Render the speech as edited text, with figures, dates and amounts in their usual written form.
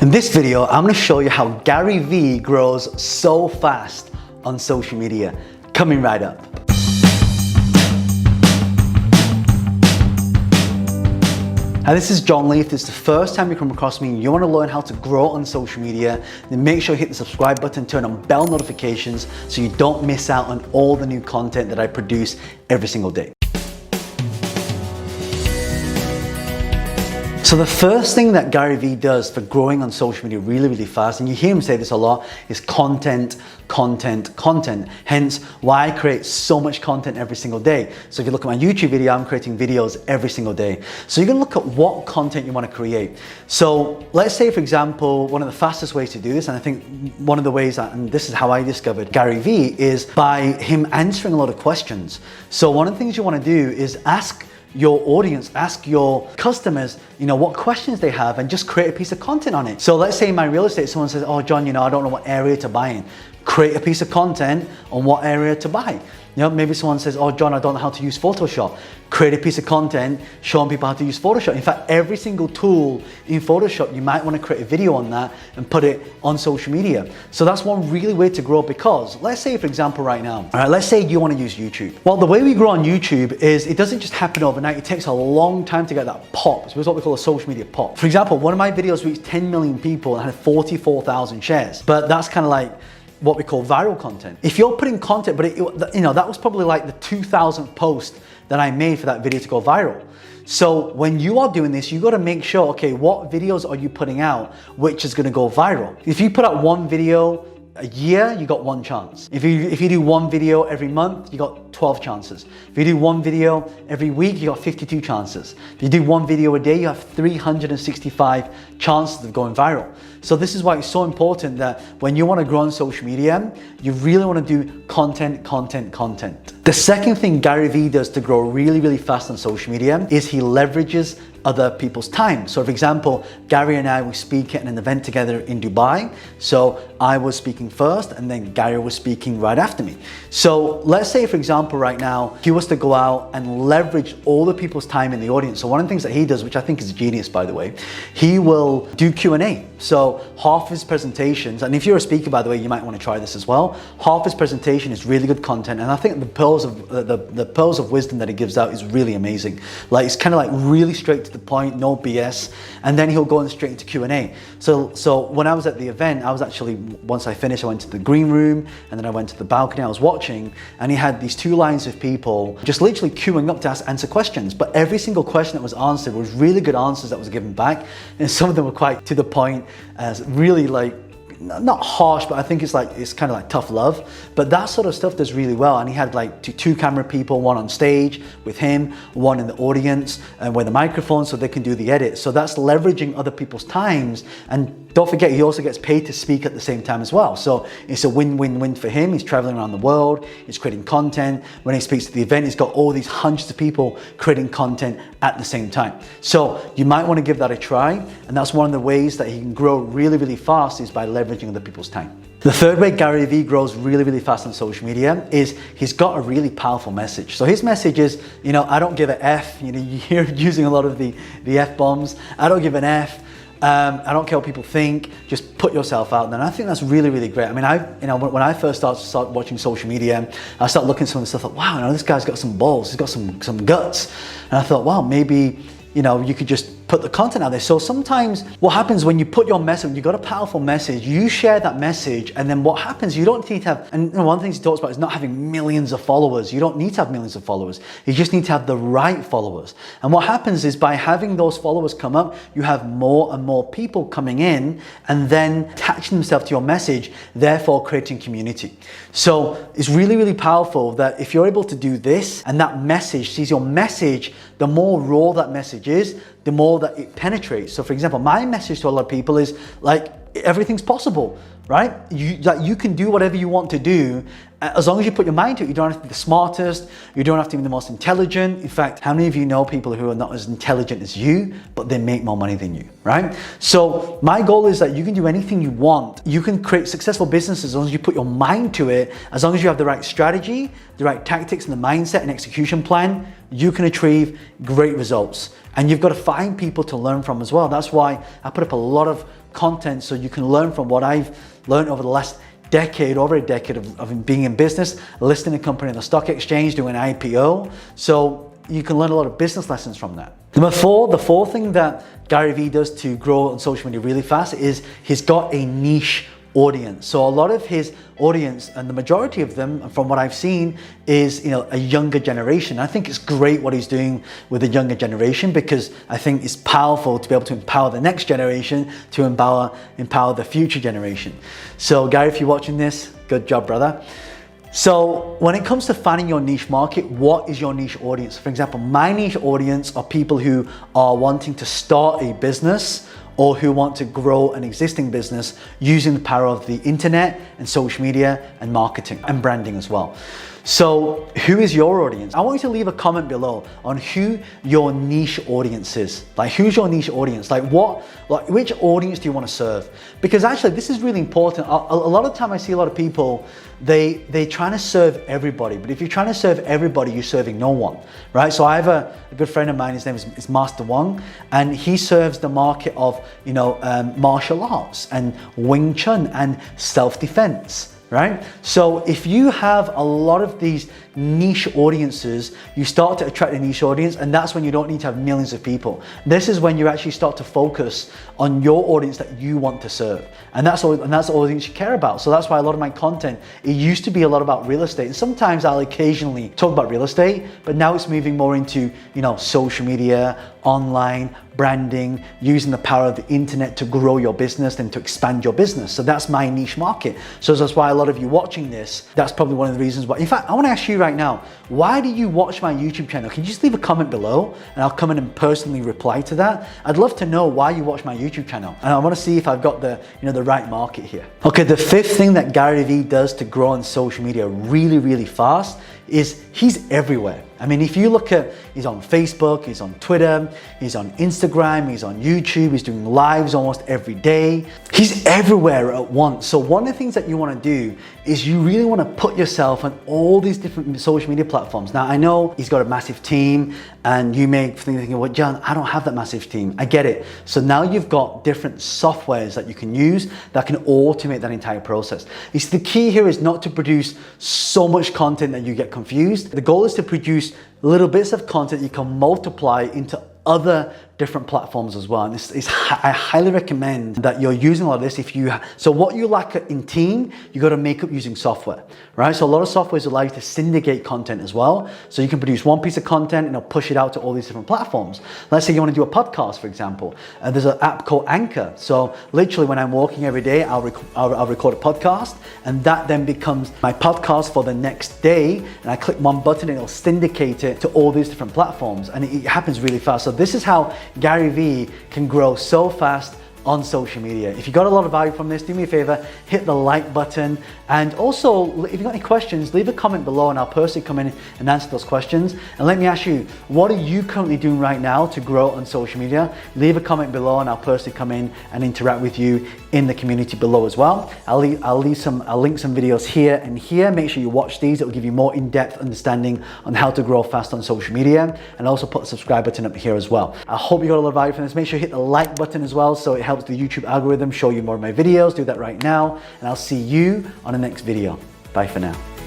In this video, I'm going to show you how GaryVee grows so fast on social media. Coming right up. Hi, this is John Lee. If this is the first time you come across me and you want to learn how to grow on social media, then make sure you hit the subscribe button, turn on bell notifications so you don't miss out on all the new content that I produce every single day. So the first thing that GaryVee does for growing on social media really fast, and you hear him say this a lot, is content. Hence why I create so much content every single day. So if you look at my YouTube video, I'm creating videos every single day. So you're gonna look at what content you wanna create. So let's say, for example, one of the fastest ways to do this, and I think one of the ways, and this is how I discovered GaryVee, is by him answering a lot of questions. So one of the things you wanna do is ask your audience, ask your customers, what questions they have, and just create a piece of content on it. So let's say in my real estate, someone says, oh John, I don't know what area to buy in. Create a piece of content on what area to buy. Maybe someone says, oh John, I don't know how to use Photoshop. Create a piece of content showing people how to use Photoshop. In fact, every single tool in Photoshop, you might want to create a video on that and put it on social media. So that's one really way to grow, because let's say, for example, right now, all right, let's say you want to use YouTube. Well, the way we grow on YouTube is it doesn't just happen overnight. It takes a long time to get that pop. So it's what we call a social media pop. For example, one of my videos reached 10 million people and had 44,000 shares, but that's kind of like what we call viral content. If you're putting content, but that was probably like the 2,000th post that I made for that video to go viral. So when you are doing this, you got to make sure, okay, what videos are you putting out which is going to go viral? If you put out one video a year, you got one chance. If you do one video every month, you got 12 chances. If you do one video every week, you got 52 chances. If you do one video a day, you have 365 chances of going viral. So this is why it's so important that when you want to grow on social media, you really want to do content. The second thing GaryVee does to grow really fast on social media is he leverages other people's time. So for example, Gary and I will speak at an event together in Dubai. So I was speaking first and then Gary was speaking right after me. So let's say, for example, right now, he was to go out and leverage all the people's time in the audience. So one of the things that he does, which I think is genius, by the way, he will do Q&A. So half his presentations, and if you're a speaker, by the way, you might want to try this as well. Half his presentation is really good content. And I think the pearls of wisdom that he gives out is really amazing. Like, it's kind of like really straight to the point, no BS. And then he'll go straight into Q&A. So when I was at the event, I was actually, once I finished, I went to the green room and then I went to the balcony. I was watching, and he had these two lines of people just literally queuing up to answer questions. But every single question that was answered was really good answers that was given back. And some of them were quite to the point, as really like, not harsh, but I think it's kind of like tough love. But that sort of stuff does really well. And he had like two camera people, one on stage with him, one in the audience and with a microphone so they can do the edit. So that's leveraging other people's times. And don't forget, he also gets paid to speak at the same time as well. So it's a win-win-win for him. He's traveling around the world, he's creating content. When he speaks at the event, he's got all these hundreds of people creating content at the same time. So you might want to give that a try. And that's one of the ways that he can grow really fast, is by leveraging other people's time. The third way GaryVee grows really fast on social media is he's got a really powerful message. So his message is, I don't give an F. You hear using a lot of the F-bombs. I don't give an F. I don't care what people think, just put yourself out there. And I think that's really great. I mean, when I first started watching social media, I started looking at some of the stuff, like, wow, this guy's got some balls, he's got some guts. And I thought, wow, maybe, you could just put the content out there. So sometimes what happens when you put your message, you've got a powerful message, you share that message, and then what happens, you don't need to have, and one of the things he talks about is not having millions of followers. You don't need to have millions of followers. You just need to have the right followers. And what happens is, by having those followers come up, you have more and more people coming in and then attaching themselves to your message, therefore creating community. So it's really powerful that if you're able to do this, and that message sees your message, the more raw that message is, the more that it penetrates. So for example, my message to a lot of people is like, everything's possible, right? You can do whatever you want to do as long as you put your mind to it. You don't have to be the smartest, you don't have to be the most intelligent. In fact, how many of you know people who are not as intelligent as you, but they make more money than you, right? So my goal is that you can do anything you want. You can create successful businesses as long as you put your mind to it, as long as you have the right strategy, the right tactics and the mindset and execution plan, you can achieve great results. And you've got to find people to learn from as well. That's why I put up a lot of content so you can learn from what I've learned over the last decade, over a decade of being in business, listing a company on the stock exchange, doing an IPO. So you can learn a lot of business lessons from that. Number four, the fourth thing that GaryVee does to grow on social media really fast is he's got a niche audience. So a lot of his audience, and the majority of them, from what I've seen, is a younger generation. I think it's great what he's doing with the younger generation, because I think it's powerful to be able to empower the next generation to empower the future generation. So Gary, if you're watching this, good job, brother. So when it comes to finding your niche market, what is your niche audience? For example, my niche audience are people who are wanting to start a business or who want to grow an existing business using the power of the internet and social media and marketing and branding as well. So who is your audience? I want you to leave a comment below on who your niche audience is. Like, who's your niche audience? Which audience do you want to serve? Because actually this is really important. A lot of the time I see a lot of people, they're trying to serve everybody, but if you're trying to serve everybody, you're serving no one, right? So I have a good friend of mine, his name is Master Wong, and he serves the market of martial arts and Wing Chun and self-defense, right? So if you have a lot of these niche audiences, you start to attract a niche audience, and that's when you don't need to have millions of people. This is when you actually start to focus on your audience that you want to serve, and that's the audience you care about. So that's why a lot of my content, it used to be a lot about real estate, and sometimes I'll occasionally talk about real estate, but now it's moving more into social media, online branding, using the power of the internet to grow your business and to expand your business. So that's my niche market. So that's why a lot of you watching this, that's probably one of the reasons why. In fact, I want to ask you right now, why do you watch my YouTube channel? Can you just leave a comment below and I'll come in and personally reply to that? I'd love to know why you watch my YouTube channel, and I want to see if I've got the right market here. Okay, the fifth thing that GaryVee does to grow on social media really fast is he's everywhere. I mean, if you look at, he's on Facebook, he's on Twitter, he's on Instagram, he's on YouTube, he's doing lives almost every day. He's everywhere at once. So one of the things that you want to do is you really want to put yourself on all these different social media platforms. Now, I know he's got a massive team, and you may be thinking, well, John, I don't have that massive team. I get it. So now you've got different softwares that you can use that can automate that entire process. The key here is not to produce so much content that you get confused. The goal is to produce little bits of content you can multiply into other different platforms as well. And I highly recommend that you're using a lot of this. So what you lack in team, you got to make up using software, right? So a lot of softwares allow you to syndicate content as well. So you can produce one piece of content and push it out to all these different platforms. Let's say you want to do a podcast, for example. There's an app called Anchor. So literally when I'm walking every day, I'll record a podcast, and that then becomes my podcast for the next day. And I click one button and it'll syndicate it to all these different platforms. And it happens really fast. So this is how GaryVee can grow so fast on social media. If you got a lot of value from this, do me a favor, hit the like button, and also if you got any questions, leave a comment below and I'll personally come in and answer those questions. And let me ask you, what are you currently doing right now to grow on social media? Leave a comment below and I'll personally come in and interact with you in the community below as well. I'll link some videos here and here. Make sure you watch these. It will give you more in-depth understanding on how to grow fast on social media, and also put the subscribe button up here as well. I hope you got a lot of value from this. Make sure you hit the like button as well, so it helps the YouTube algorithm show you more of my videos. Do that right now, and I'll see you on the next video. Bye for now.